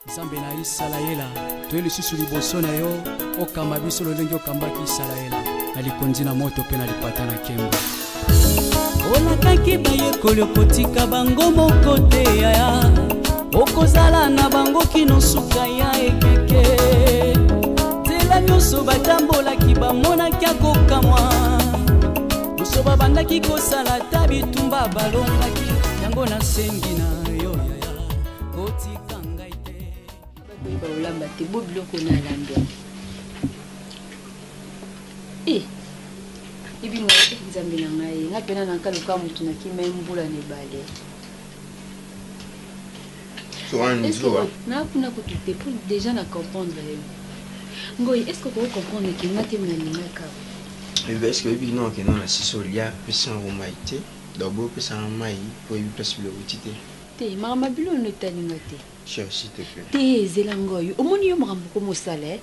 Nzambe na Isalaela toyeli susu liboso na yo okamba biso lolenge okambaki Isalaela na likonzi na moto pe na lipata na kembo olakaki bayekoli okotika bango moko te yaya okozala na bango kino suka ya ekeke tela nyonso batambolaki bamonaki akokamwa nyonso babandaki kosala ta bitumba balongaki yango nasengi na yo yaya kotika ngai te baolamba te bo biloko na lando ibi mo nzambe na ngai nga pena na kaluka mutu na kima mbula ne bale na kuna kutute pour déjà na comprendre ngoi est-ce que vous comprenez que ngate mna lingaka est-ce que ibi non que non la sisolia pesa ngomaite d'abord pesa mai pour ibi place le utite te mama bilo no talingate cher s'il te plaît te zelangoi omoni yo makambo ko mosala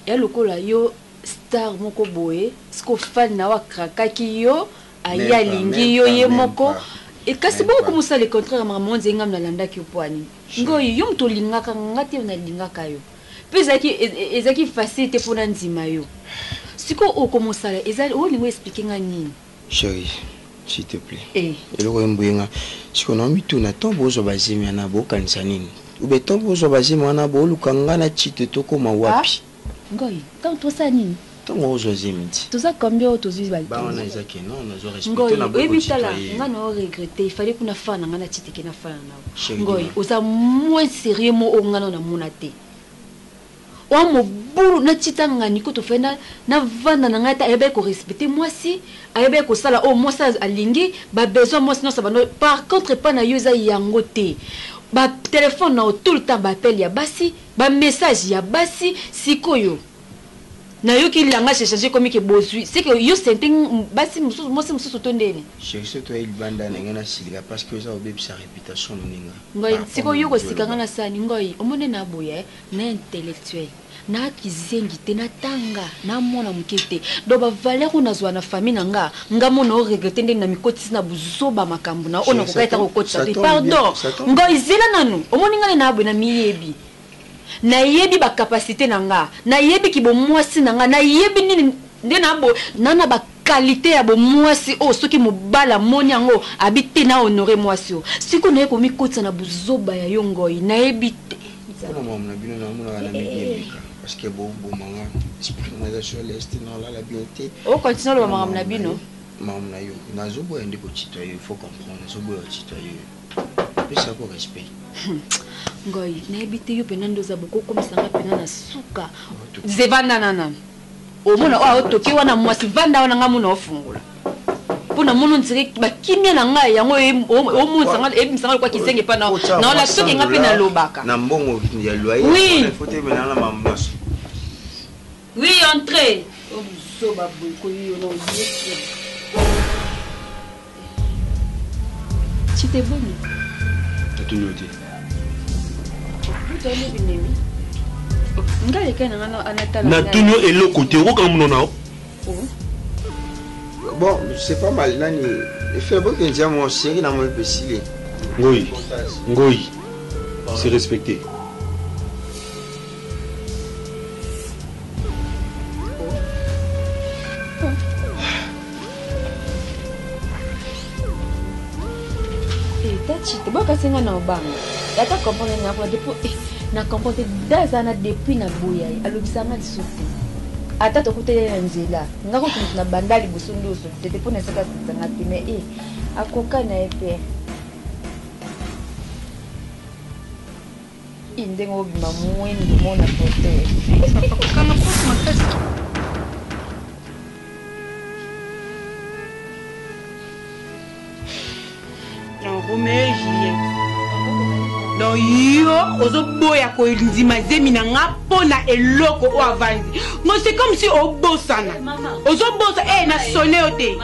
ya lokola yo star moko boye sko fan na wakrakaki yo aya lingi yo ye moko et kasi beaucoup comme ça le contraire maman nzenga na landaki opwani ngoi yo mto lingaka ngati na lingaka yo pesa ki ezaki facile te pona nzima yo siko o comme ça ezali o lingo expliquer ngani chérie s'il te plaît et le rembuinga siko na mituna tombo zo bazimi na bo kanisa nini ube tombo zo bazimi na bo lukanga na chite toko mawapi ngoi quand toi ça nini tongo zo zimiti toza combien autozi bali ba on a ezaki non on a respecté na ngoi ebitala ngana o regretter il fallait kuna fana ngana chiteke na fana na ngoi oza moins sérieux mo ngana na monate o mo buru na chitanga niko to fena na vanda na ngata ayebe ko respecter moi si ayebe ko sala o moi ça alingi ba besoin moi sinon ça va par contre pas na yoza yango te ba téléphone na tout le temps ba appel ya basi ba message ya basi sikoyo na yo ki langa changer comme que bozui c'est que yo senting basi mususu moi c'est mususu tondene cherche toi il banda ngana silika parce que ça obebi sa réputation ninga ngoi sikoyo ko sikanga na sani ngoi omone na boye na intellectuel na kizengi te na tanga na mona mukete do ba valeur na zwa na famille nanga mona o regretter ndeni na mikoti na buzoba makambu na ona ko kaita ko kotsa te pardon ngoi zela nanu omoni ngane na boye na miyebi na yebi ba capacité nanga na yebi ki bo mwasi nanga na yebi nini ndena bo nana ba qualité ya bo mwasi o soki mobala moni yango habité na honorer mwasi o siko na ko mikotsa na buzoba ya yongoi na yebi te kono mama na bino na mona na miyebika parce que bon manga explication sur l'est non la beauté o continue le mama na bino mama na yo na zobo ende ko citoyen il faut comprendre zobo ya citoyen pesa ko respect ngoi na ebite yo penando za boko komisanga pena na suka zevanda nana omona o toki wana mwasi vanda wana ngamu na ofungula pona mono ntire bakimia na ngai yango o munsanga ebimsanga kwa kisenge pa na la soki ngapi na lobaka na mbongo ya loyer il faut te mener na mamnos oui entrez o so ba boko yo no yesi chite boni tatunyote na tunyo eloko te okoka muno nao bon c'est pas mal nani fait bon que déjà mon chéri na mo pesile ngoi c'est respecté chite boka senga na obanga yata comprendre na kwa depuis na comprendre dazana depuis na boya alobisanga disote ata to kutele na nzela ngako na bandali busundu so tete pona saka tsanga time akoka na epe inde ngobi mamweni mona pote kana kwa matasi donc yo ozoboya ko ndima zemi na nga pona eloko o avandi ngo c'est comme si obosana ozobosa na sonné ote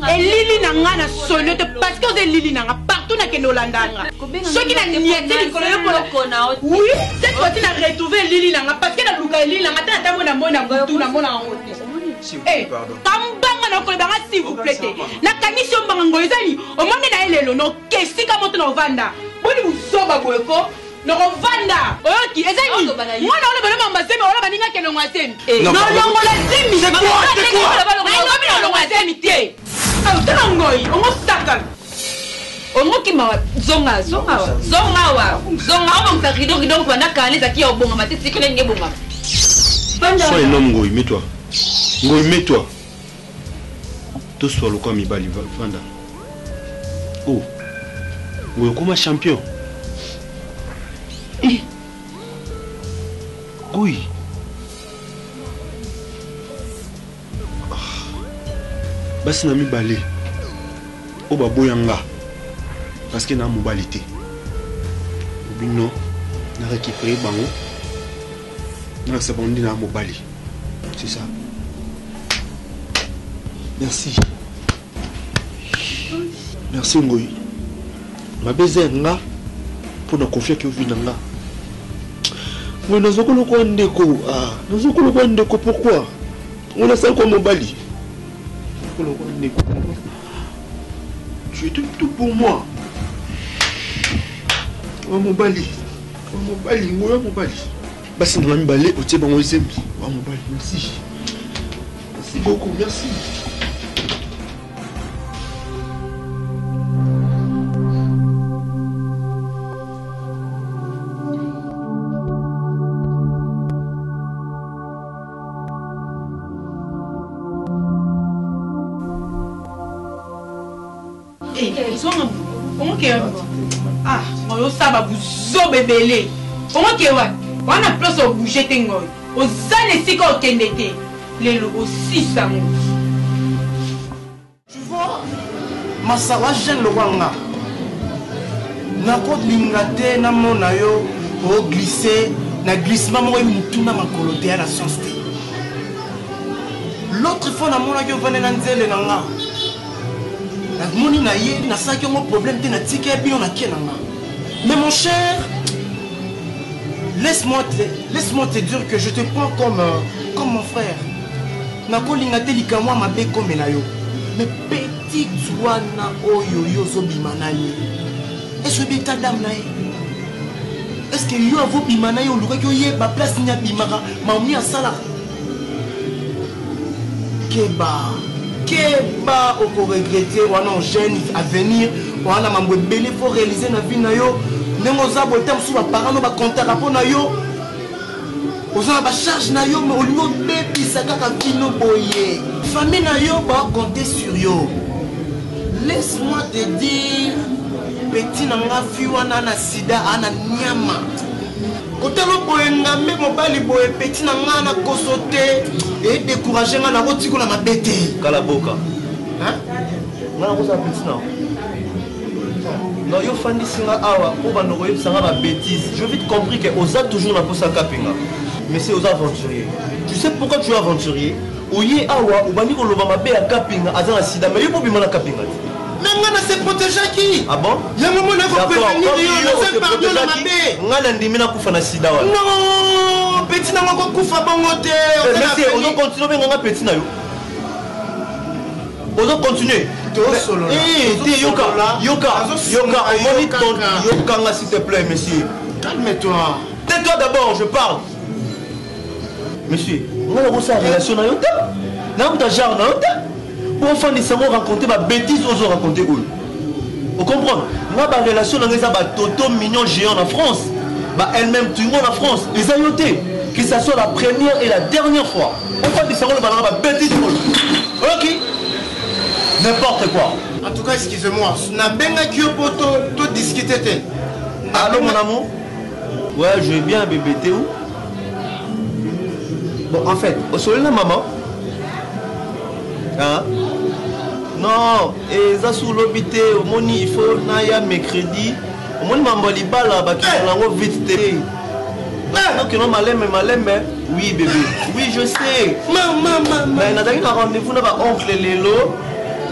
elili na nga na sonné ote parce que oze lili na nga partout na kendo landanga soki na niete likolo yo pona oui cette fois na retrouver lili na nga parce que na luka lili na nga ta tambo na mona mutu na mona ngote tambanga na kolebanga s'il vous plaît na kanisi ombanga ngoyezali omone na elelo no kesika moto na ovanda boni musoba boyeko Nokovanda. Oyoki, ezali. Mwana ole bana mamba semi ole baninga ke longa semi. Non longola semi. C'est quoi? Non longa semi tie. Ah, tala ngoi, ongo sakal. Ongo kimawa zonga wa. Zonga on takrido kido kwanda kanisa kia obonga matiti kile ngebonga. Sois un homme, Ngoï, mets-toi. Ngoï, mets-toi. Tout soit le quoi, Mibali, Vanda. Oh. Ngoï, comment champion? Oui. Basi na Mibali. Oh, bah, boyanga. Parce que na mobalité. Obino, na récupéré bango. Non, c'est bon, on dit dans Mobali. C'est ça. Merci. Merci, Ngoï. Ma baiser, nga, pour nous confier que vous venez là. Mais nous avons le coin d'écho. Ah, nous avons le coin d'écho. Pourquoi? On a ça comme Mobali. Tu es tout pour moi. Oh, Mobali. Oh, Mobali. Mobali. Basi na Mibali otie bango isembi. Wa Mobali, merci. Merci beaucoup, merci. Ah, on saba buzo bebele. Comment que ouais? On a plus au bouger tengo. Aux années si qu'on kendete. Les logos aussi ça mon. Tu vois, Masawa jeune le wanga. Na ko lingate na mona yo o glisser na glissement mo mutuna makolote à la science. L'autre fois na mona yo vane na nzele na nga. Na moni na ye na sa ki mo problème te na tike bi on a kenanga. Mais mon cher, laisse-moi te dire que je te prends comme mon frère. Nako lingate likamwa mabe comme na yo. Mais petit wana oyo yo zo bimana ye. Est-ce que beta dame na ye? Est-ce que yo avo bimana ye oluka ki ye ba place nya bimaka mamni asala? Keba oko regretter wana jeune à venir wana mambo belé faut réaliser na vie na yo. Nengo za botem sous ba parents no ba compter rapport na yo. Oza ba charge na yo mais olingo bebi sakaka kino boye. Famille na yo ba compter sur yo. Laisse-moi te dire petit nanga fi wana na sida ana nyama. Kotelo boye ngambe mobali boye petit nanga na kosote et décourager nga na rotiko na mabete. Kala boka. Hein? Nga na kosa petit na. Non, yo fandi singa awa pour banoko yo sanga ba bêtise. Je vite compris que oza toujours na posa kapinga. Mais c'est aux aventuriers. Tu sais pourquoi tu es aventurier? Oye awa ubani ko loba mabe ya kapinga azana sida mais yo po bimana kapinga. Mais nga se protéger qui? Ah bon? Ya maman na ko prévenir yo na se pardon na mabe. Nga na ndimi na kufa na sida wa. Non, petit na ngoko kufa bango te. Mais on continue ben nga petit na yo. On continue. Yoka, s'il te plaît, monsieur. Calme-toi. Tais-toi d'abord, je parle. Monsieur, on a reçu la relation dans le temps. Dans le genre, dans le temps. Pour enfin laisser-moi raconter ma bêtise, aux raconter où. Vous comprenez? On a une relation dans les toto mignon géant en France. Elle-même, tout le monde en France. Les aïotés. Que ce soit la première et la dernière fois. Enfin, laisser-moi ma bêtise. Ok? N'importe quoi. En tout cas, excusez-moi. Na benga kyo pour discuter. Allô mon amour? Ouais, je vais bien bébé, t'es où? Bon, en fait, au soleil la maman. Hein? Non, et ça sous l'obité, au moni, il faut naya mercredi. Au moni mamboli bala, bah qui l'envoie vite té. Donc non malem. Oui bébé. Oui, je sais. Maman. Mais n'a pas rendez-vous n'a pas oncle Lelo.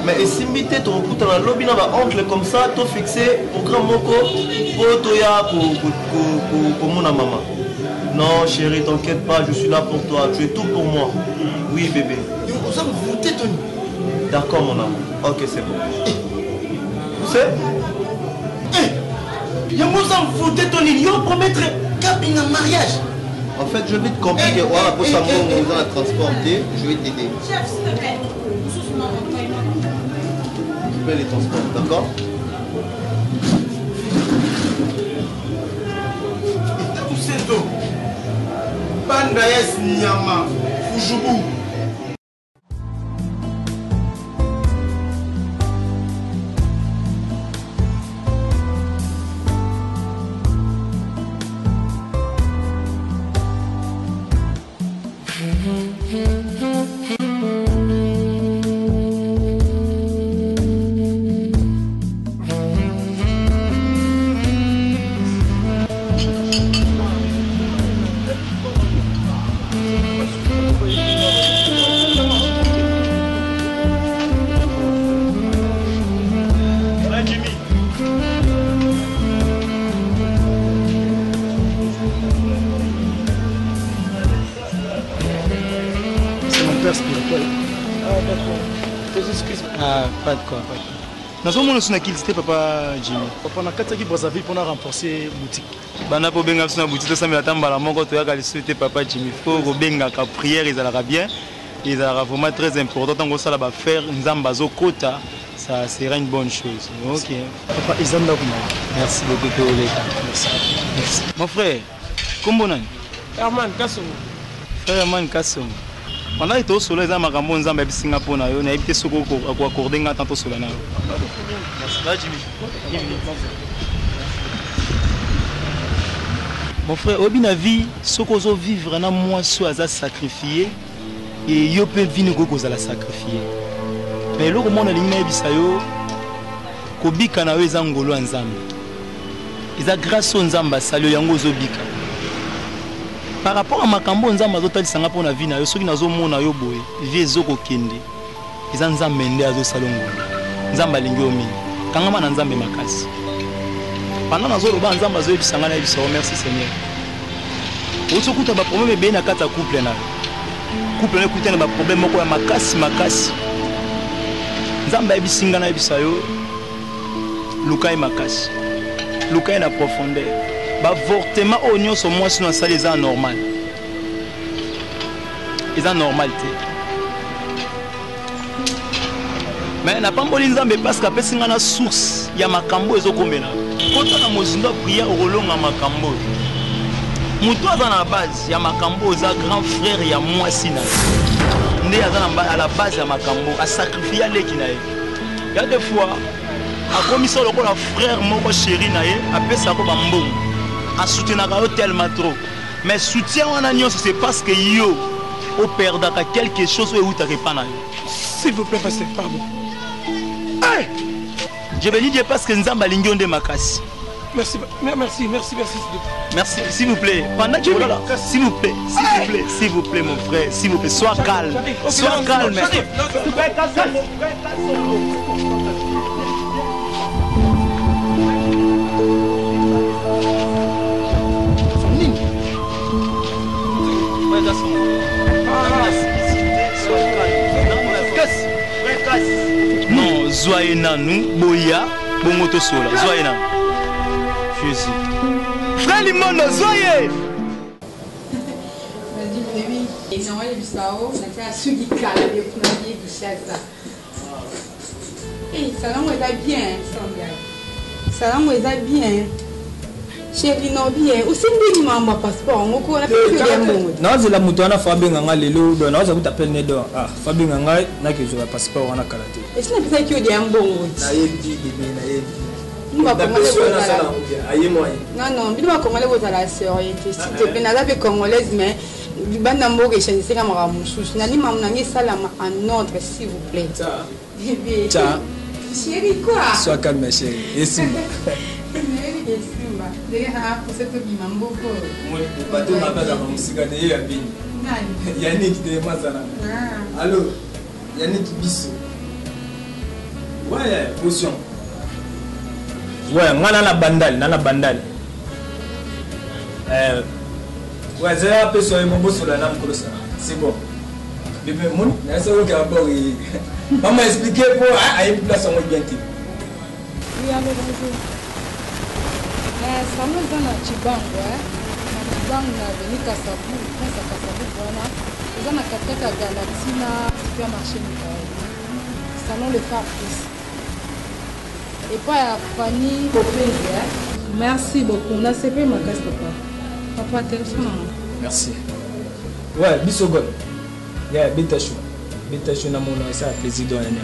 Mais si tu ton coup dans la lobby, on va oncle comme ça, tout fixé au grand moko pour toi pour mon maman. Non chérie, t'inquiète pas, je suis là pour toi, tu es tout pour moi. Oui bébé. D'accord mon amour. Ok c'est bon. Tu sais? Y'a moi ça me foutait ton idiot promettre cabine en mariage. En fait, je vais te compliquer. Voilà, pour ça, moi, on va transporter. Je vais t'aider. Chef, s'il te plaît. Je vais les transporter, d'accord? Tout c'est tout. Bandaes Nyama, Fujubu. Pas de quoi. Nous avons une activité, papa Jimmy. Papa, on a 4 qui pour renforcer la boutique. Bana pour benga sur la boutique, ça me attend bala mon côté à souhaiter papa Jimmy. Faut que benga ka prière, ils allera bien. Ils allera vraiment très important. Tant que ça va faire nzambazo kota, ça sera une bonne chose. OK. Papa Isanda comment? Merci beaucoup Merci. Mon frère, comment on Herman Kassomo. Frère Herman Kassomo. Pendant que tu es sur les amas, tu es à Singapour, tu es à accorder un temps sur la nave. Mon frère, au bout vie, ce que je vis vraiment, moi, je suis sacrifié et je peux vivre à la sacrifier. Mais le monde est ligne à yo, Kobika na weza ngolo nzambe. Iza grâce au nzamba salio yango zobika. Par rapport à makambo nzamba zotalisa pour na vie na yo soki nazomona yo boye vie ezoko kende eza nzambe nde azo salongo nzamba lingi omi kangama na nzambe makasi pendant nazoloba nzamba zo ebisanga na biso merci Seigneur osokuta ba problème be na kata couple na couple na kutana ba problème moko ya makasi nzamba ebisinga na biso yo lukai makasi lukai na profondeur l'avortement oignon sur moi sinon ça les a normal. Ils ont normalité. Mais n'a pas mboli nzambe parce qu'après c'est une source ya makambo ezokomena. Quand on a mozindo prière au longa makambo. Muto aza na base ya makambo za grand frère ya moi sina. Ndé aza à la base ya makambo a sacrifier leki na ye. Il y a des fois a commission le frère moko chéri na ye après ça ko bambongo. A soutenir tellement trop. Mais soutien en agnon, c'est parce que yo au perdre quelque chose où tu pas. S'il vous plaît, pasteur, pardon. Hey! Je vais dire parce que nous avons l'union de Makassi. Merci. Merci, s'il vous plaît. Pendant que voilà, s'il vous plaît, mon frère, s'il vous plaît, sois calme. Sois calme. Non, Zoye Nanou, Boya, Bongoto Sola, Zoye Nanou. Jésus. Frère Limono, Zoye! Salam est bien. Chérie, non bien. Aussi bien maman passeport. On connaît pas bien. Non, c'est la moutonne Fabien Nganga lelo. Non, ça vous appelle Nedo. Ah, Fabien Nganga n'a que je passeport en karaté. Et ce n'est pas que tu es un bon. Non, non, je ne sais pas comment vous allez la sœur. S'il te plaît, n'a pas congolaise, mais du banambo que je ne sais pas comment vous n'allez pas m'amener ça en ordre, s'il vous plaît. Tiens. Chérie, quoi? Sois calme, chérie. Et si. bato mabaka bamusika te ye ya bini yaniki te mazana alo yaniki biso waya potion waya ngana na bandali ouais zera peso e momboso la nam kolosa c'est bon bébé mon na ça ko ka bo maman expliquer pour ayi place on bien ti oui allô bonjour salon eza na Chibango na Chibango na avenue Kasabu prince ya Kasabu wana eza na katikati ya Galaxy na supermarché Michael salon le phare plus epai ya Fanny Kopenge. Merci beaucoup na sepe makasi papa téléphone. Merci. Ouais, bisogol. Yeah, bitashu na mona ça plaisir de nene.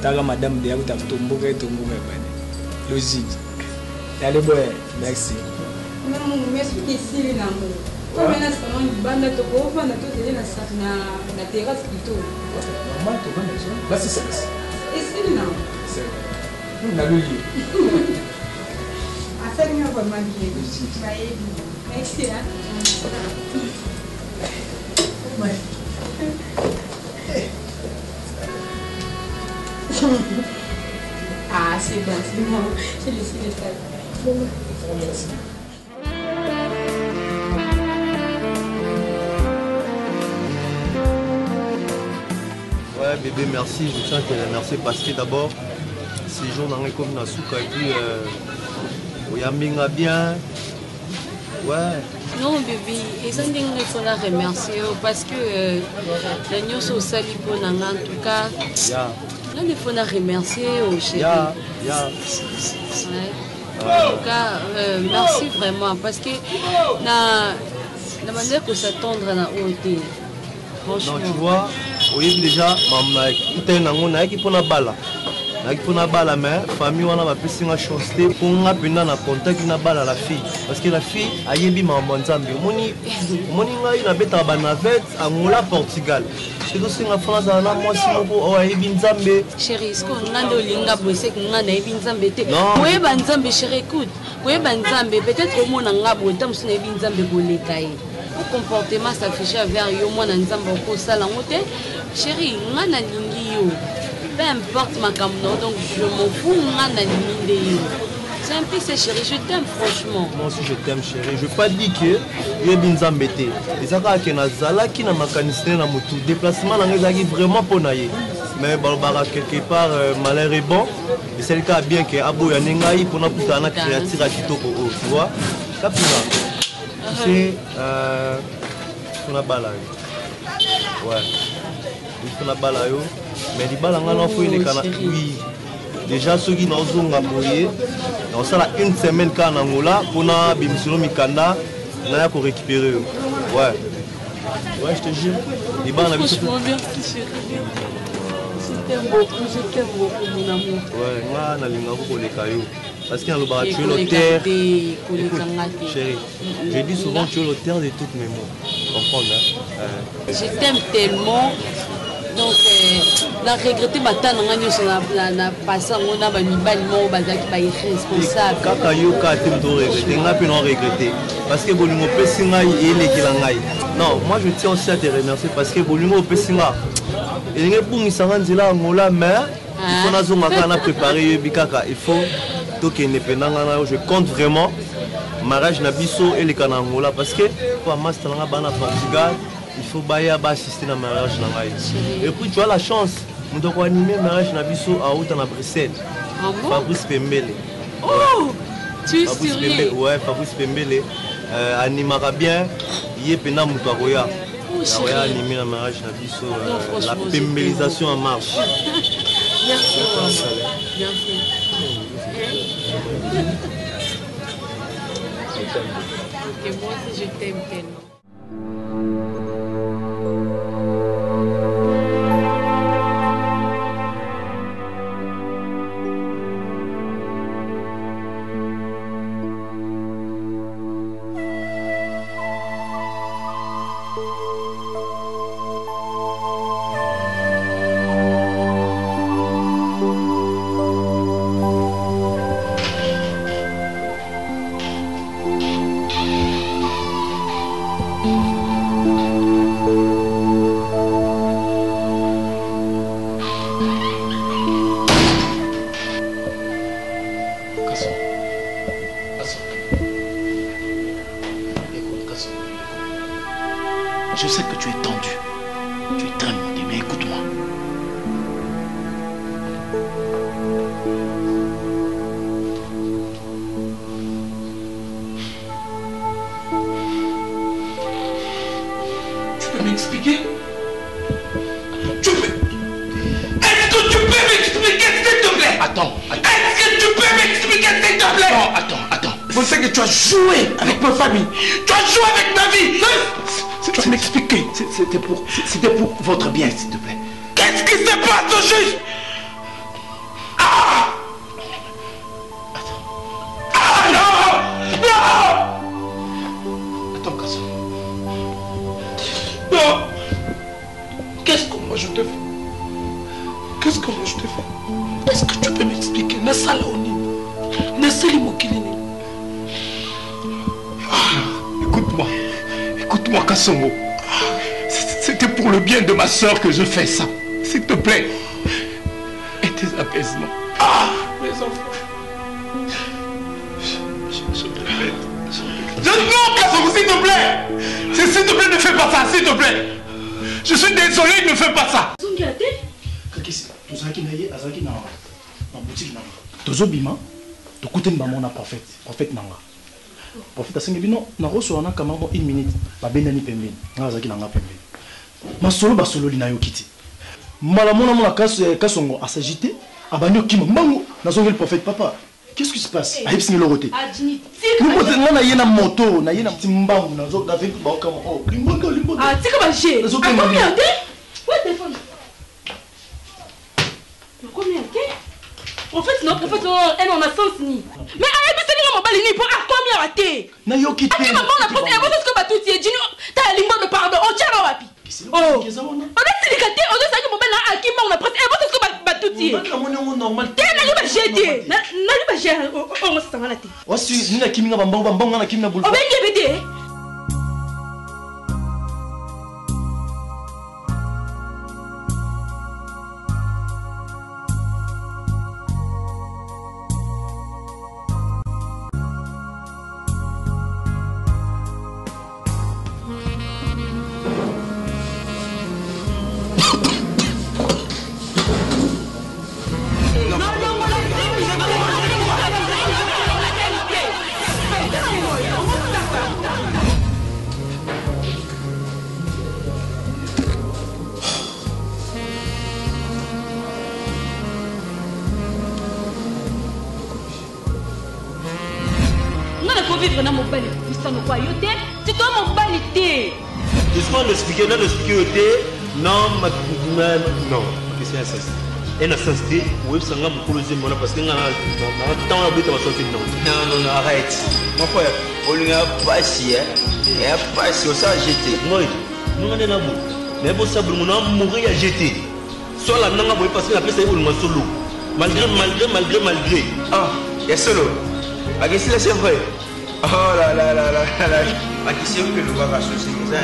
Taga madame de yakuta tomboka bane. Logique. Allez boy, merci. Non, merci ici na mo. Comme na salon banda to ko fa na to tele na terrasse plutôt. Normal to banda ça. Bah c'est ça. Ici na. C'est. Nous na lui. Affaire mieux vraiment bien. Merci hein. Ouais. Ah, c'est bon, c'est bon. J'ai laissé les sacs. Ouais, bébé, merci. Je tiens à te remercier parce que d'abord, ces jours dans les comme Nasuka et puis, Oyambinga bien. Ouais. Non bébé, et ça il faut la remercier parce que la nuit au sali pour en tout cas. Là il faut la remercier au chéri. Ouais. En tout cas, merci vraiment parce que la manière que s'attendre à la hauteur. Franchement. Non, tu vois, oui déjà, maman, qui pour la balle. Pour la balle, mais famille on a plus une chance pour nga penda na contact na balle à la fille parce que la fille a yebi maman nzambe moni nga ina beta ba navette Angola Portugal c'est aussi en France na moi si moko o yebi nzambe chérie ce qu'on a de linga bossé que nga na yebi nzambe te koye ba nzambe chérie écoute koye ba nzambe peut-être au mona nga bo tam sina yebi nzambe boleka ye comportement s'afficher vers yo mona nzambe ko sala ngote chérie nga na lingi yo. Peu importe ma caméra, donc je m'en fous, c'est un peu chérie, je t'aime franchement. Moi aussi je t'aime chérie, je ne veux pas dire que je suis embêté. Et ça quand on a zala qui n'a mécanicien dans mon déplacement, on a vraiment pour naïe. Mais Barbara quelque part malheur est bon. Et c'est le cas bien que Abou Yanengaï pour nous pousser à créative à Kitoko, tu vois. Capilla. C'est on a balai. Ouais. Il faut la balle. Mais les balles en faut les canards. Oui. Déjà ceux qui n'ont pas boyé, on sera une semaine quand Angola pour na bimisolo mikanda, na pour récupérer. Ouais. Ouais, je te jure. Les balles on a franchement merci chérie. Je t'aime beaucoup mon amour. Ouais, moi na linga ko les cailloux. Parce qu'il y a le bar, tu es l'auteur. Chérie, je dis souvent tu es l'auteur de toutes mes mots. Comprendre hein? Je t'aime tellement. Donc, la regretter bata na passé on a mibali mo bazaki ba irresponsable. Kaka yo ka temto regretter, nga pe non regretter parce que bolingo pesi ngai elekela ngai. Non, moi je tiens aussi à te remercier parce que bolingo pesi nga. Elinge bungisa nzela ngola mais il faut nazonga kana préparer bikaka, il faut donc indépendant je compte vraiment mariage na biso elekana ngola parce que pour master nga bana Portugal. Il faut assister à mariage. Et puis tu as la chance, nous devons animer le mariage à Bruxelles. Fabrice Pembele. Oh, tu es sérieux? Ouais, Fabrice Pembele animera bien. Il est pénal Moutaroya. Il a animé le mariage à la pembelisation en marche. Merci. Merci. Ok, moi aussi je t'aime tellement. Je sais que tu es tendu. Tu es très monté, mais écoute-moi. peux m'expliquer? Est-ce que tu peux m'expliquer, s'il te plaît? Attends. Est-ce que tu peux m'expliquer, s'il te plaît? Attends. Vous savez que tu as joué avec ma famille. Tu as joué avec ma vie. Tu vas m'expliquer. C'était pour votre bien, s'il te plaît. Qu'est-ce qui se passe au juge? Attends, Kasson. Non. Qu'est-ce que moi je te fais? Qu'est-ce que moi je te fais? Est-ce que tu peux m'expliquer? Nasala Oni. Nasali Mokilini. Écoute-moi, Kassongo. C'était pour le bien de ma soeur que je fais ça. S'il te plaît. Et tes apaisements. Mes enfants. Je te répète. Non, Kassongo, s'il te plaît. S'il te plaît, ne fais pas ça, s'il te plaît. Je suis désolé, ne fais pas ça. Tozobima, tokuteni bamo na prophète nanga. Prophète asengi bino na roso na kamamo 1 minute babendani pembeni. Nga zaki nanga pembeni. Masolo basolo lina yokiti. Malamona mona kasongo asagité, abanyo kima mbango nazongeli prophète papa. Qu'est-ce qui se passe? Ayipsi ngilorote. Adini. Ngona yena moto, na yena mbango nazo na veku ba kama oh, limbondo. Ah, tika ba chez. Combien de? Ouais, téléphone. Combien de? Prophète, non, prophète, elle en a sens ni. Mais allez, mais c'est mon balini pour combien à té. Na yo kité. Ah, maman la prophète, elle va ce que ba tout est dino. Ta limbo de pardon, on tient là wapi. Oh. On a silicate, on a ça que mon bel à qui m'a presque. Elle va ce que ba tout est. On normal. T'es na ba jeté. Na ba jeté. On va s'en aller. Wasi ni na kiminga bambang na kimina bulfa. On va y bébé. vivre dans mon bal puissant de royauté, c'est toi mon balité. Laisse-moi l'expliquer, non l'expliquer, non, non, c'est un sens. Et un sens, oui, ça m'a beaucoup plus de parce que dans le temps, on a oublié de sortir non. Non, arrête. Mon frère, on lui a passé, et a passé, ça a jeté. Non, nous on est là, mais bon, ça, on a mouru à jeter. Soit la langue, parce que la personne est au solo. Malgré. Ah, il y a solo. La question c'est vrai. Oh là là. La question que nous va associer, c'est un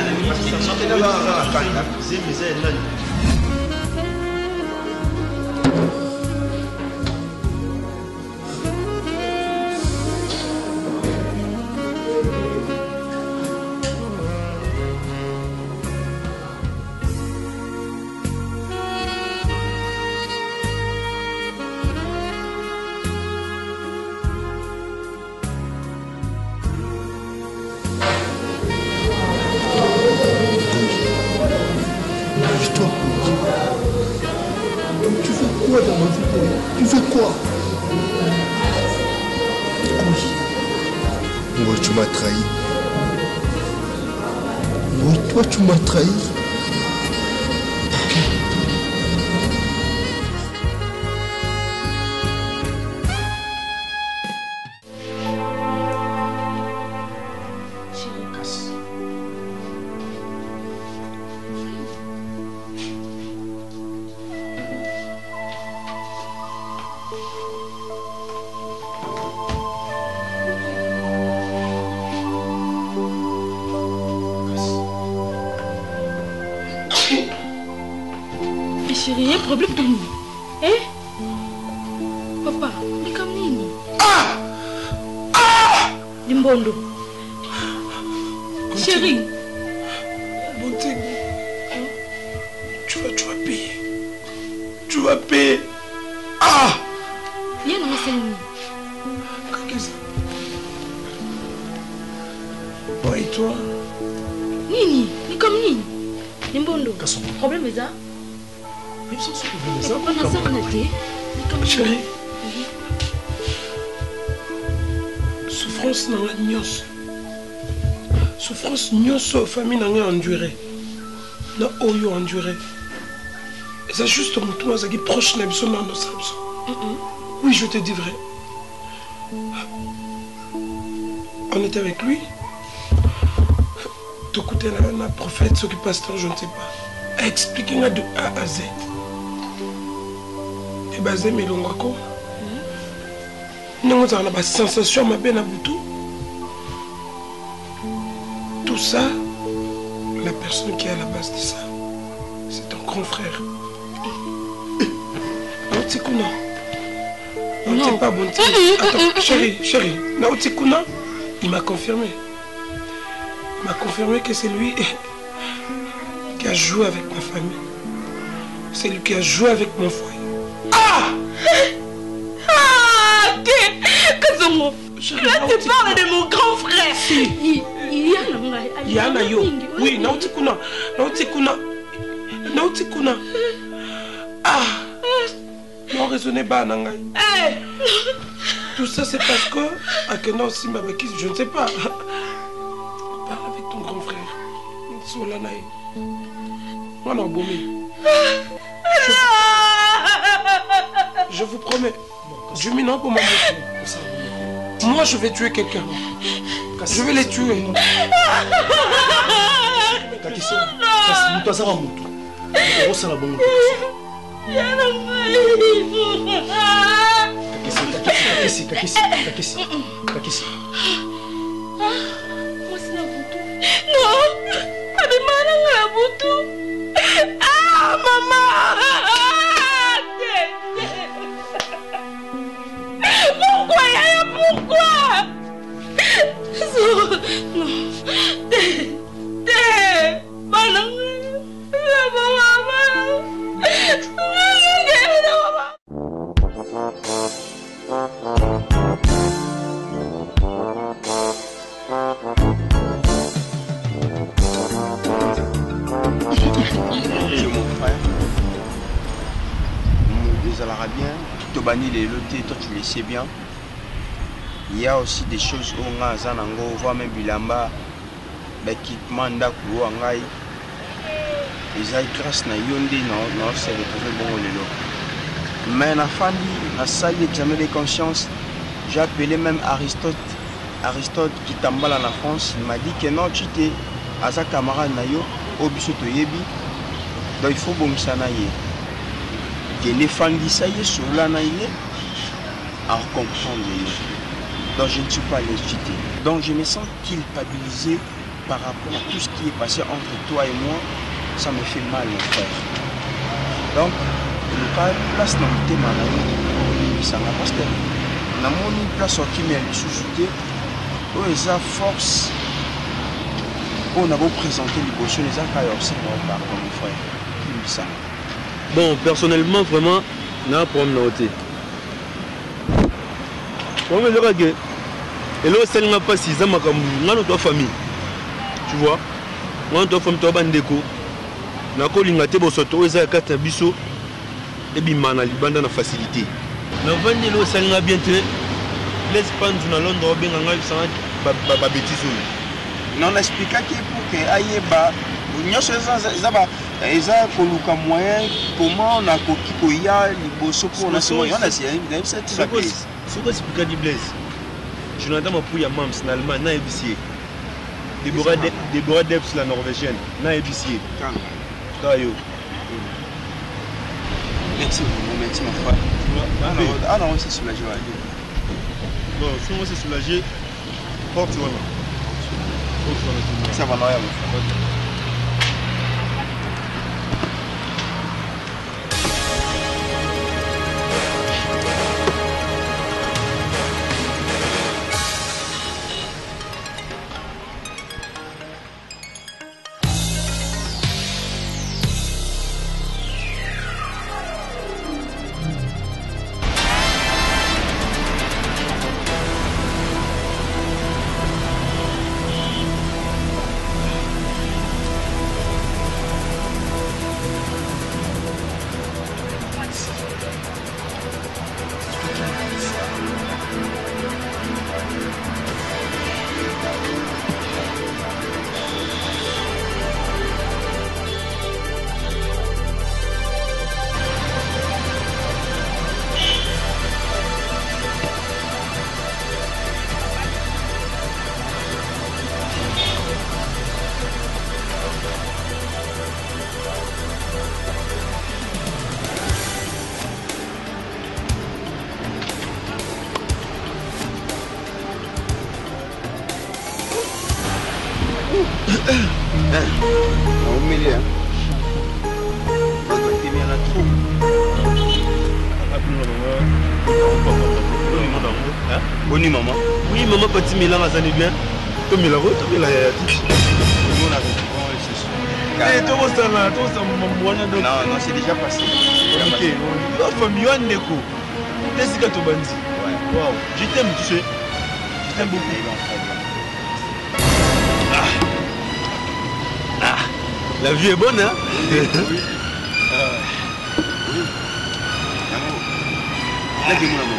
Tu m'as trahi. Chérie, il y a un problème pour nous. Hein? Papa, mais comme Nini. Limbondo. Chérie. Bonté. Tu vas payer. Tu vas payer. Il y a un enseignant. Qu'est-ce que c'est? Bon, et toi? Nini, mais comme Nini. Nimbondo. Problème est ça? Chérie. Souffrance dans la nyos. Souffrance nyos famille n'a rien enduré. N'a oyo enduré. Et c'est juste mon tour qui proche n'a besoin dans notre absence. Oui, je te dis vrai. On était avec lui. Tu écoutais la prophète, ce qui pasteur, je ne sais pas. A expliqué de A à Z. Et basé mes longs raccords. Nous avons la sensation ma belle à boutou. Tout ça, la personne qui est à la base de ça, c'est ton grand frère. Naotikuna. Non, pas bon. Attends, chérie, Naotikuna, il m'a confirmé. Il m'a confirmé que c'est lui qui a joué avec ma famille. C'est lui qui a joué avec mon foyer. Ah! Kazongo, là tu parles de mon grand frère. Si. Yana yo. Oui, Naotikuna. Ah! Non, raisonnez pas, Nangai. Tout ça, c'est parce que Akena aussi m'a vécu, je ne sais pas. Parle avec ton grand frère. Solanaï. Moi, non, Boumi. Je vous promets. Je m'y non pour moi. Moi, je vais tuer quelqu'un. Je vais les tuer. Ah, maman! Pourquoi, Yaya, pourquoi? Non. Mon frère, désolera bien, tout bani les lotés, toi tu le sais bien. Il y a aussi des choses où on a zanango, voire même bilamba, l'équipement d'akou angai. Les ailes grâce na yonde non c'est retrouvé bon lelo. Mais na fandi na salle d'examen de conscience, j'ai appelé même Aristote qui tambala en France, il m'a dit que non tu t'es à sa camarade na yo au biso to yebi. Donc il faut bon ça na yé. Que les fandi ça y est sur la na yé à comprendre. Donc je ne suis pas légitime. Donc je me sens culpabilisé par rapport à tout ce qui est passé entre toi et moi. Ça me fait mal, mon frère. Donc, le cas place dans le thème, ça n'a pas été. Dans mon place qui m'a sous-souté, où ils ont force, on a beau présenter les boissons, les accueillir, c'est mon frère. Bon, personnellement, vraiment, on a un problème de noter. On va le dire. Et là, c'est n'a pas si ça m'a comme notre famille. Tu vois, moi, notre famille, toi, bandeko. Nako lingate bosoto eza kata biso et bimana libanda na facilité. Na vandi lo salinga bien te laisse prendre na Londres benga ngai sans ba bêtise. Non expliquer que pour que ayeba nyoso eza koluka moyen comment on a koki koya liboso pour na so yona si c'est quoi expliquer di Blaise. Jonathan Mapouya Mams na Allemagne na ébicier. Deborah Debs la norvégienne na ébicier. Tayo. Merci mon frère. Alors on s'est soulagé. Bon, si on s'est soulagé, porte voilà. Ça va mon frère. Naumili Boni maman. Oui maman petit Milan ça n'est bien. To Milan to Milan ya titi. Eh to ça là, to ça mon non, c'est déjà passé. OK. La famille on déco. Laisse que to bandi. Ouais. Waouh, je t'aime tu sais. Je t'aime beaucoup. Ah. La vie est bonne hein. Oui. Là que mon maman.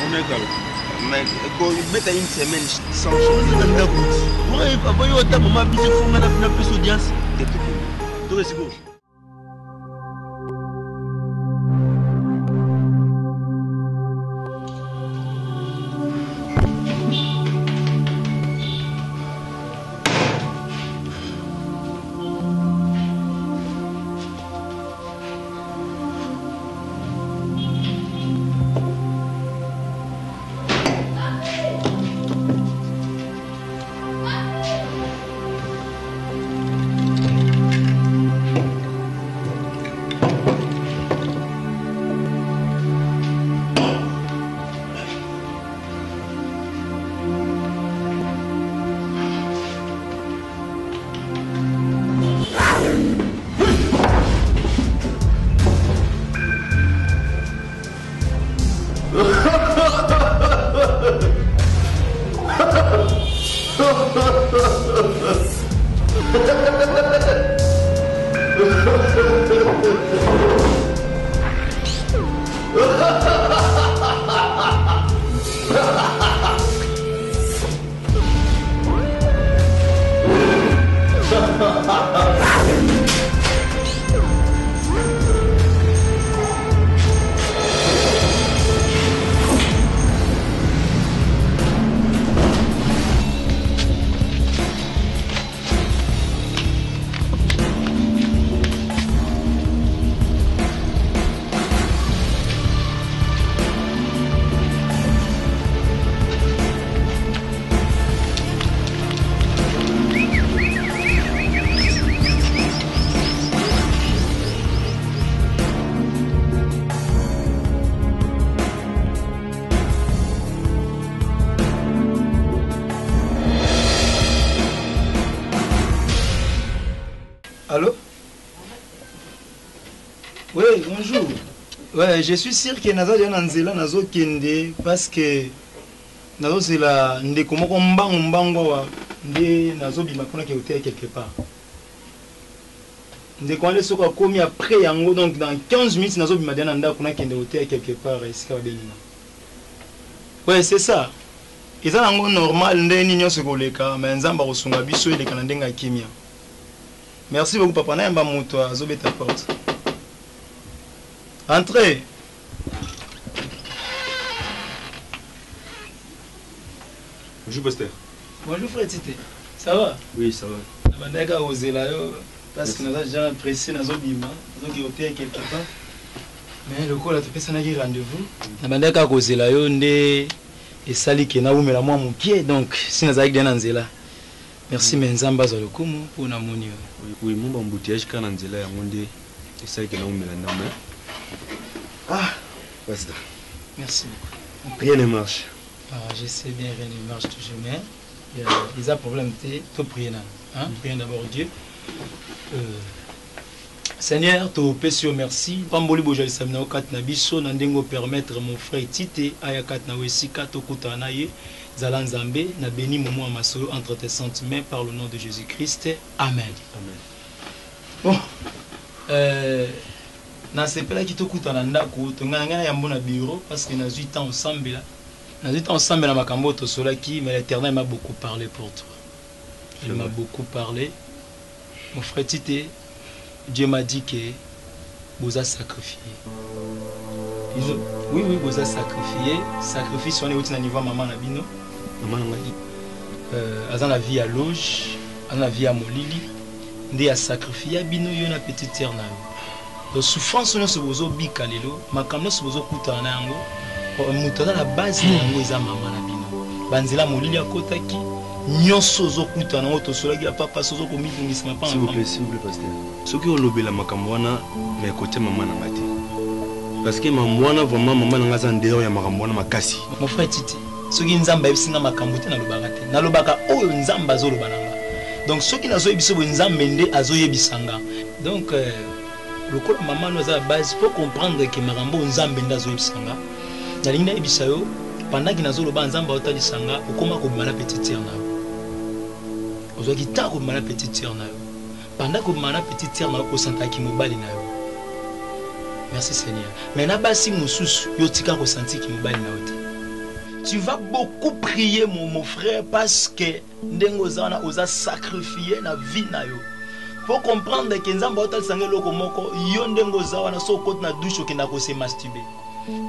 Mais quand il met une semaine sans changer dans la route. Oui, papa, il y a ta maman qui se fout dans la plus audience. Et tout est bon. Allô? Oui, bonjour. Ouais, je suis sûr que Nazo est en Zéla, Nazo Kende, parce que Nazo c'est la ndeko moko mbango wa nde Nazo bimakona ki hôtel quelque part. Ndeko ale soko komi après yango, donc dans 15 minutes Nazo bimadana nda kuna kende hôtel quelque part ici ka benina. Ouais, c'est ça. Ils ont normal nde ni nyonso koleka, mais nzamba kosunga biso eleka na ndenga kimia. Merci beaucoup, papa. N'a pas moto à Zobé ta porte. Entrez. Bonjour, pasteur. Bonjour, frère Tite. Ça va? Oui, ça va. D'accord, osé là, parce que nous avons déjà apprécié dans Zobima, nous avons été quelque part. Mais le coup, là, tu peux s'en aller rendez-vous. Nous avons osé là, et sali qui n'a pas la moi mon pied, donc si nous avons bien en zéla. Merci Menzamba za lokumu pour na moni. Oui, mon embouteillage quand nzela ya monde et ça que na umela ndama. Ah, basta. Merci beaucoup. Rien ne marche. Ah, je sais bien rien ne marche toujours mais il y a problème tout prier là, hein? Prier d'abord Dieu. Seigneur, te pèse merci. Pamboli bojali samna okat na biso na ndengo permettre mon frère Tite ayakat na wesika to kutana ye. Zalan Zambé, na béni moment à Masolo entre tes saintes mains par le nom de Jésus-Christ. Amen. Amen. Bon, na sepela qui te coûte en andako, tu ngana yambo na bureau parce que na 8 ans ensemble là. Na 8 ans ensemble na makambo to solaki, mais l'Éternel m'a beaucoup parlé pour toi. Il m'a beaucoup parlé. Mon frère Tite, Dieu m'a dit que vous avez sacrifié. Oui, vous avez sacrifié. Sacrifice, on est au niveau maman Nabino. Maman Nabino. Azan la vie à loge, azan la vie à molili. Ndé a sacrifié, bino yon a petite terre na yo. Donc souffrance on se bozo bikalelo, makamno se bozo kutana yango. Mutana la base yango eza maman Nabino. Banzela molili akotaki, nyonso ozokutana oyo tosolaki ya papa sozo komibungisama mpa s'il vous plaît pasteur soki olobela makambo wana na ekote mama na nga te parce que mambo wana vraiment mama na nga aza ndeyeur ya makambo wana makasi mon frère Titi soki nzambe ayebisinga makambo te nalobaka te nalobaka oyo nzambe azoloba na nga donc soki nazoyebisa boye nzambe nde azoyebisanga donc lokola mama no aza ya base faut comprendre que makambo nzambe nde azoyebisanga nalingi nayebisa yo pendant que nazoloba nzambe aotalisanga okoma kobima na petite sœur na yo ozwaki ntango kobima na petite sœur na yo pendant kobima na petite sœur na yo osantaki mobali na yo merci Seigneur mais na basi mosusu yo tika kosantiki mobali na yo te tu vas beaucoup prier mon frère parce que ndenge ozana oza sacrifié na vie na yo faut comprendre que nzambe aotalisanga eloko moko yo ndenge oza wana so okoti na douche okenda kose masturber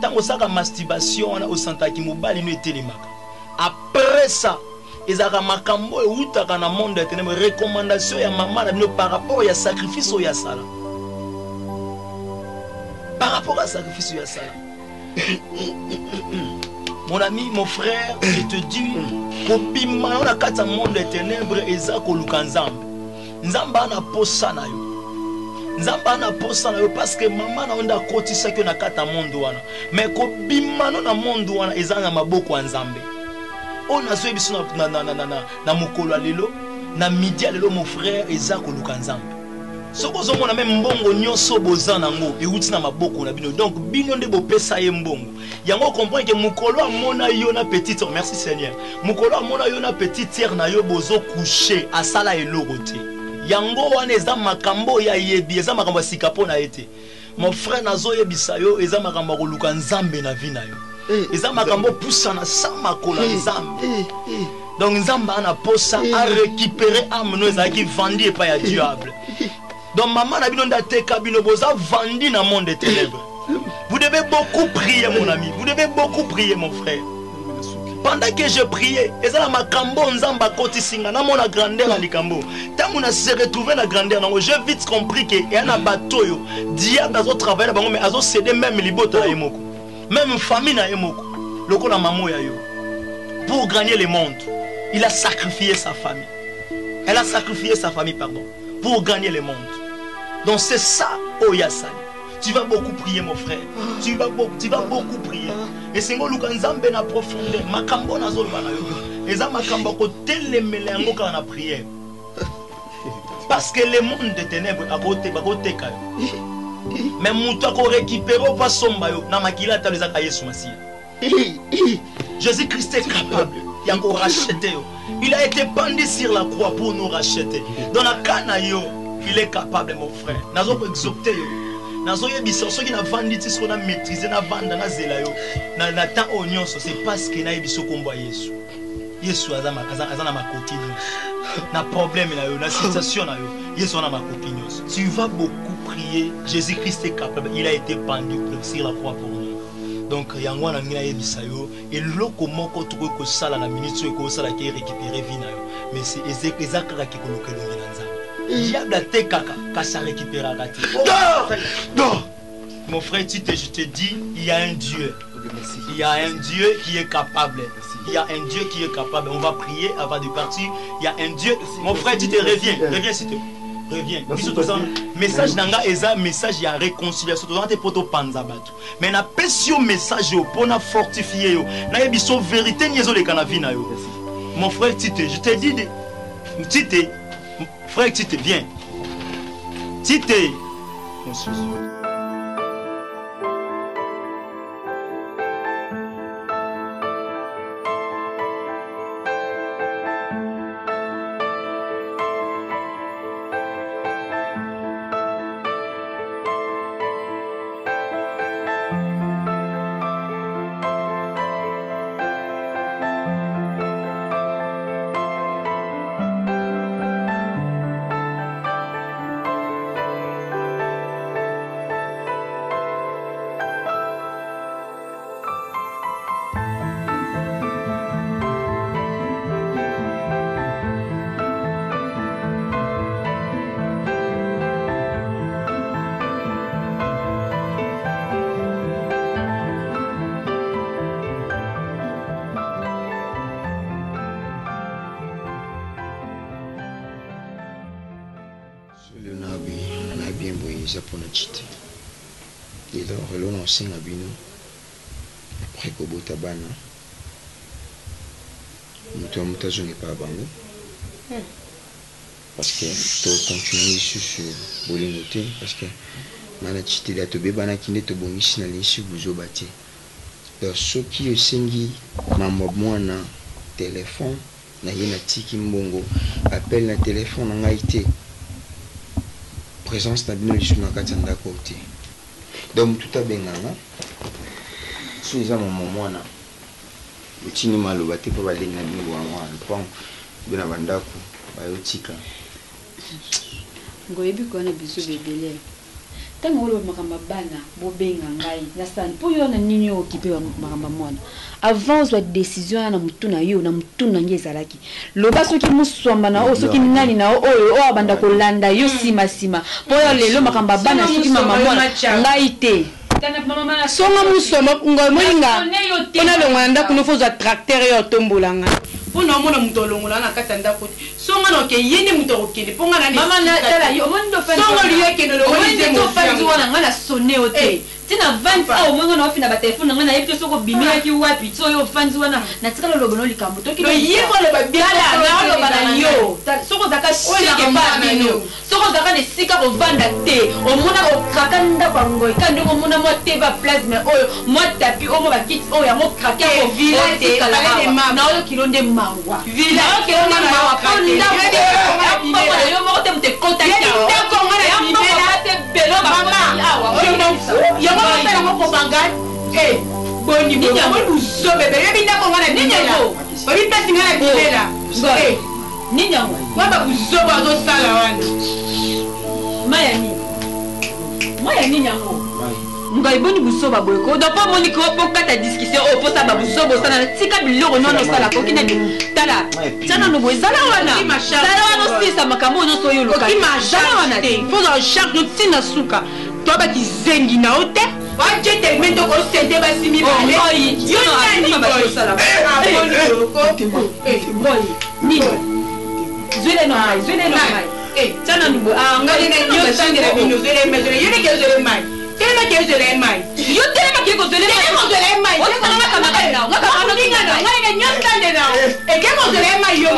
tango osaka masturbation wana osantaki mobali no etelemaka après ça ezaka makambo eutaka na monde ya ténèbre recommandation ya mama na bino par rapport ya sacrifice oyo asala par rapport à sacrifice oyo asala mon ami mon frère je te dis kobima na kati ya monde ya ténèbre eza koluka nzambe nzambe ana posa na yo nzamba ana posa na yo parce que mama na onda kotisaki yo na kati ya monde wana mais kobima no na monde wana eza na maboko ya nzambe oyo nazoyebiso na mokolo ya lelo na midi ya lelo mon frère eza koluka nzambe soki ozomona me mbongo nyonso boza nango euti na maboko na bino donc bino nde bopesa ye mbongo yango comprendre ke mokolo amona yo na petite sœur merci Seigneur mokolo amona yo na petite sœur na yo bozo coucher asala eloko te yango wana eza makambo ya yebi eza makambo sika pona ete mon frère nazo yebisa yo eza makambo koluka nzambe na vie na yo eza makambo poussa na sa makola nzambe donc nzambe ana posa a récupérer âme no ezaki vendi epa ya diable donc maman na bino ndateka bino boza vendi na monde des ténèbres vous devez beaucoup prier mon ami vous devez beaucoup prier mon frère pendant que je priais ezala makambo nzamba koti singa na mona grandeur à likambo tango na se retrouver la grandeur nango j'ai vite compris que et na batoyo diable azo travailler bango mais azo céder même libota na yemoko même famille na yemoko lokola maman ya yo pour gagner le monde il a sacrifié sa famille elle a sacrifié sa famille pardon pour gagner le monde donc c'est ça oyasani. Tu vas beaucoup prier mon frère. Tu vas beaucoup prier. Et c'est ngo luka nzambe na profondeur. Makambo na zolo bana yo. Eza makambo ko telemele yango ka na prière. Parce que le monde des ténèbres a côté ba côté ka. Mais muto ko récupérer pas somba yo na makila ta lezaka Yesu Masia. Jésus Christ est capable yango racheter yo. Il a été pendu sur la croix pour nous racheter. Dans la kana yo, il est capable mon frère. Nazo exopter yo. Nazoye biso soki na vandi ti so na maîtriser na vanda na zela yo na temps onyonso c'est parce que na biso kombo Yesu Yesu azana makoki nyonso na problème na yo na situation na yo Yesu na makoki nyonso tu vas beaucoup prier Jésus Christ est capable il a été pendu sur la croix pour nous donc yango na ngina yebisa yo eloko moko tuko ko sala na minute so ko sala ki récupérer vie na yo mais c'est ezakaka ki kolokelo na nzambe diable a te kaka ça récupérera raté. Non. Mon frère Tite, je te dis, il y a un Dieu. Il y a un Dieu qui est capable. Il y a un Dieu qui est capable. On va prier avant de partir. Il y a un Dieu. Mon frère Tite, reviens s'il te plaît. Reviens. Message nanga eza message ya réconciliation. Tozana te poto panza bato. Mais na pesio message yo pona fortifier yo. Na yebiso vérité nyezo le kana vie na yo. Mon frère Tite, je te dis Tite, frère Tite, viens. Tite. Monsieur. Le na bien boyé ça pour notre chite. Et donc on enseigne à bino. Après que bota bana. Muta je n'ai pas bango. Parce que tu continues sur bolingoté parce que mana chite la to bebana kine to bongisi na linsi buzo bate. Donc ce qui osengi mambo mwana téléphone na yena tiki mbongo appel na téléphone na ngaité. Présence na bino lisuna katanda côté. Donc tout a benganga. So iza mwana. Utini maloba te pa balenga bingo wana. Pon bina bandako bayotika. Ngoyebi kona biso bebele. Tango wolo makamba bana bobenga ngai nasani po yo na nini okipe makamba mwana. Avant zwa décision na mutuna yo na mutuna ngezalaki. Loba soki musomba na o soki nani na o abanda kolanda yo sima. Po yo lelo makamba bana soki mama mwana ngai te. Songa musoma ngoy molinga. Ona longanda kuno foza tracteur yo tombolanga. Pona mona mutolongola na katanda ko. Songa no ke yene mutokele ponga na mama na tala yo mondo fa. Songa liye ke no lo mondo to fa zuwa na sonné ote. Tina 20 ans au moins on fina ba téléphone ngana yebi soko bimia ki wapi so yo fanzi wana na tikala logono likambo to ki no yiko le ba biala na lo bana yo soko zaka shike ba bino soko zaka ne sika ko vanda te o mona ko krakanda kwa ngoi kandi ko mona mo te ba plasme oyo mo tapi o mo ba kit oyo mo kraka ko vila te kala na oyo kilonde mawa vila kilonde mawa pa nda yo mo te mte contact ya ko ngana bimela te belo mama yo mo pela mo kopanga boni boni so bebe yebi nda ko ngana bimela boni pesi ngana bimela ninya waba buzo bazo sala wana maya ninya ngai boni buso ba boy ko do pa moni ko kata discussion o posa ba buso bo sana tika biloko nono sala ko kina tala sana no boy sala wana sala wana sisa makambo no so yo loka sala wana te foza chaque no tina suka to ba kizengi na ote wa jete mendo ko sente ba simi ba le yo nani ba sala boy ni zule no mai tana nubo ngali na yo sangere bino zule mai yene ke zule mai tena ke zule mai yo tena ke ko zule mai o tana kama kana ngaka ano ngana ngali na nyonda ndena ke ko zule mai yo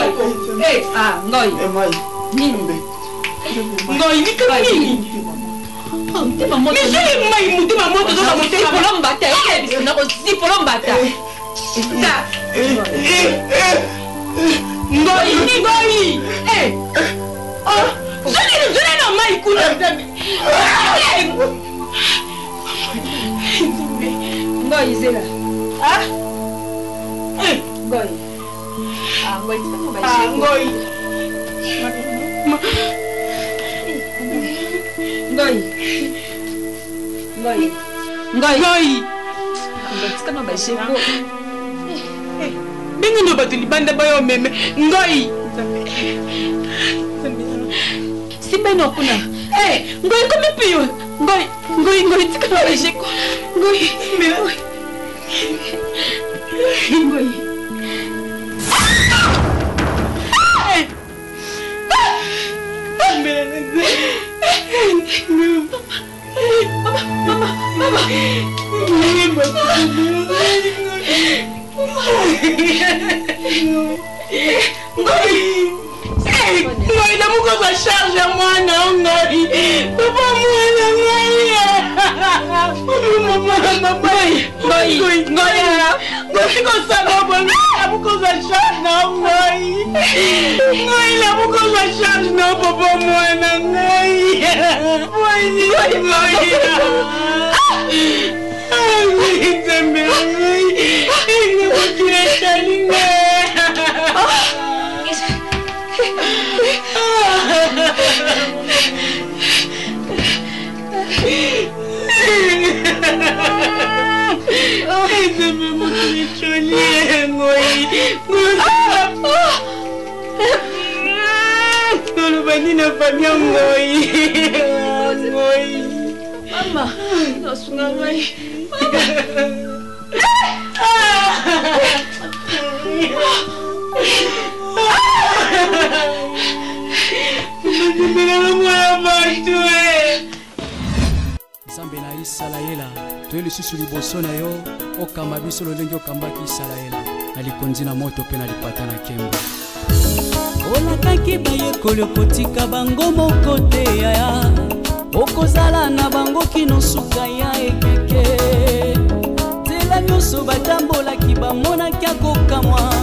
ngoi nini ngoi ni kami Misuli mai mutima moto zo moto polomba ta na ko si polomba ta ngoi zule no mai kuna ngoi zela ngoi ngoi ngoi kama basheko bingi no batuli banda bayo meme ngoi simba no kuna ngoi komi piyo ngoi tikama basheko ngoi Mama. Ngoi na muko za charge mwana ngoi. Papa mwana ngoi. Ngoi ko sana bwana muko za charge na ngoi. Ngoi la muko za charge na papa mwana ngoi. Ngoi. Tembe ngoi. Ngo kile talinga. Mama, no sungai. Mama. isalaela toye lisusu liboso na yo okamba biso lolenge okambaki isalaela na likonzi na moto mpe na lipata na nkembo olakaki bayekoli okotika bango moko te yaya okozala na bango kino suka ya ekeke nzela nyonso batambolaki bamonaki akokamwa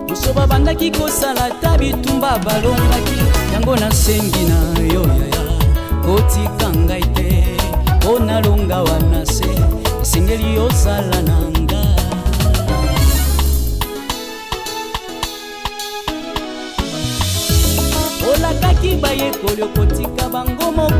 nyonso babandaki kosala ta bitumba balongaki yango nasengi na yo yaya kotika ngai te mpo nalonga wana se esengeli ozala na nga olakaki bayekoli okotika bango moko